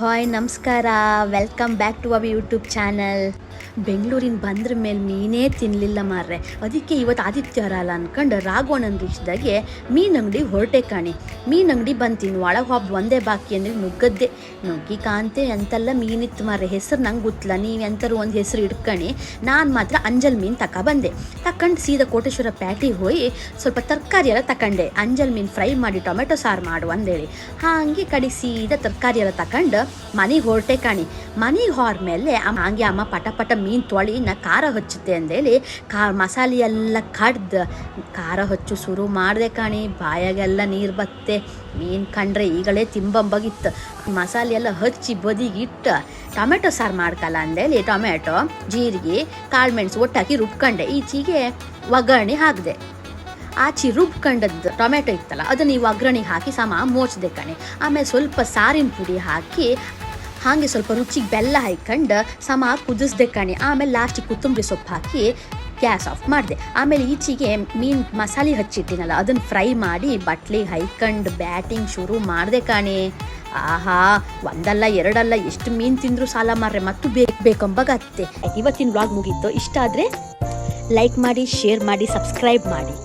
Hi ನಮಸ್ಕಾರ, welcome back to our YouTube channel. ಬೆಂಗಳೂರಿನ ಬಂದ್ರ ಮೇಲೆ ಮೀನೇ ತಿನ್ನಲಿಲ್ಲ ಮಾರ್ರೆ. ಅದಕ್ಕೆ ಇವತ್ತು ಆದಿತ್ಯವಾರ ಅಲ್ಲ ಅನ್ಕೊಂಡು ರಾಘವಣ್ಣನ ರಿಚ್ದಾಗೆ ಮೀನು ಅಂಗಡಿ ಹೊರಟೆ ಕಾಣಿ. ಮೀನು ಅಂಗಡಿ ಬಂತೀನಿ, ಒಳಗೆ ಹೋಗಿ ಒಂದೇ ಬಾಕಿ ಅಂದರೆ ನುಗ್ಗದ್ದೆ. ನುಗ್ಗಿ ಕಾಂತೆ ಎಂತೆಲ್ಲ ಮೀನಿತ್ತು ಮಾರ್ರೆ. ಹೆಸರು ನಂಗೆ ಗೊತ್ತಿಲ್ಲ, ನೀವು ಎಂಥರು ಒಂದು ಹೆಸರು ಇಟ್ಕಣಿ. ನಾನು ಮಾತ್ರ ಅಂಜಲ್ ಮೀನು ಬಂದೆ. ತಕೊಂಡು ಸೀದಾ ಕೋಟೇಶ್ವರ ಪ್ಯಾಟಿಗೆ ಹೋಗಿ ಸ್ವಲ್ಪ ತರಕಾರಿ ಎಲ್ಲ ತಗೊಂಡೆ. ಅಂಜಲ್ ಮೀನು ಫ್ರೈ ಮಾಡಿ ಟೊಮೆಟೊ ಸಾರು ಮಾಡು ಅಂದೇಳಿ. ಹಾಗೆ ಕಡೆ ಸೀದಾ ತರಕಾರಿ ಎಲ್ಲ ತಗೊಂಡು ಮನೆಗೆ ಹೊರಟೆ ಕಾಣಿ. ಮನೆಗೆ ಹೊರಮೇಲೆ ಹಾಗೆ ಅಮ್ಮ ಪಟ ಪಟ ಮೀನು ತೊಳಿ ನಾ ಖಾರ ಹಚ್ಚುತ್ತೆ ಅಂದೇಳಿ ಮಸಾಲೆ ಎಲ್ಲ ಕಡ್ದು ಖಾರ ಹಚ್ಚು ಶುರು ಮಾಡಿದೆ ಕಾಣಿ. ಬಾಯಾಗೆಲ್ಲ ನೀರು ಬತ್ತೆ. ಮೀನು ಕಂಡ್ರೆ ಈಗಲೇ ತಿಂಬಂಬಾಗಿತ್ತು. ಮಸಾಲೆ ಎಲ್ಲ ಹಚ್ಚಿ ಬದಿಗಿಟ್ಟು ಟೊಮೆಟೊ ಸಾರು ಮಾಡ್ಕಲ್ಲ ಅಂದೇಳಿ ಟೊಮೆಟೊ, ಜೀರಿಗೆ, ಕಾಳು ಮೆಣಸು ಒಟ್ಟಾಕಿ ರುಬ್ಕೊಂಡೆ. ಈಚೆಗೆ ಒಗ್ಗರಣೆ ಹಾಕಿದೆ. ಆಚೆ ರುಬ್ಕೊಂಡದ್ದು ಟೊಮೆಟೊ ಇತ್ತಲ್ಲ ಅದನ್ನು ಈ ಒಗ್ಗರಣೆಗೆ ಹಾಕಿ ಮೋಚಿದೆ ಕಣೆ. ಆಮೇಲೆ ಸ್ವಲ್ಪ ಸಾರಿನ ಪುಡಿ ಹಾಕಿ ಹಾಗೆ ಸ್ವಲ್ಪ ರುಚಿಗೆ ಬೆಲ್ಲ ಹಾಕ್ಕೊಂಡು ಕುದಿಸ್ದೆ ಕಣೆ. ಆಮೇಲೆ ಲಾಸ್ಟಿಗೆ ಕೊತ್ತಂಬರಿ ಸೊಪ್ಪು ಹಾಕಿ ಗ್ಯಾಸ್ ಆಫ್ ಮಾಡಿದೆ. ಆಮೇಲೆ ಈಚೆಗೆ ಮೀನು ಮಸಾಲೆ ಹಚ್ಚಿಟ್ಟಿನಲ್ಲ ಅದನ್ನು ಫ್ರೈ ಮಾಡಿ ಬಟ್ಲಿಗೆ ಹಾಕ್ಕೊಂಡು ಬ್ಯಾಟಿಂಗ್ ಶುರು ಮಾಡಿದೆ ಕಾಣೆ. ಆಹಾ, ಒಂದಲ್ಲ ಎರಡಲ್ಲ ಎಷ್ಟು ಮೀನು ತಿಂದರೂ ಸಾಲ ಮಾರ್ರೆ, ಮತ್ತು ಬೇಕಂಬಾಗತ್ತೆ. ಇವತ್ತಿನ ವ್ಲಾಗ್ ಮುಗೀತು. ಇಷ್ಟ ಆದರೆ ಲೈಕ್ ಮಾಡಿ, ಶೇರ್ ಮಾಡಿ, ಸಬ್ಸ್ಕ್ರೈಬ್ ಮಾಡಿ.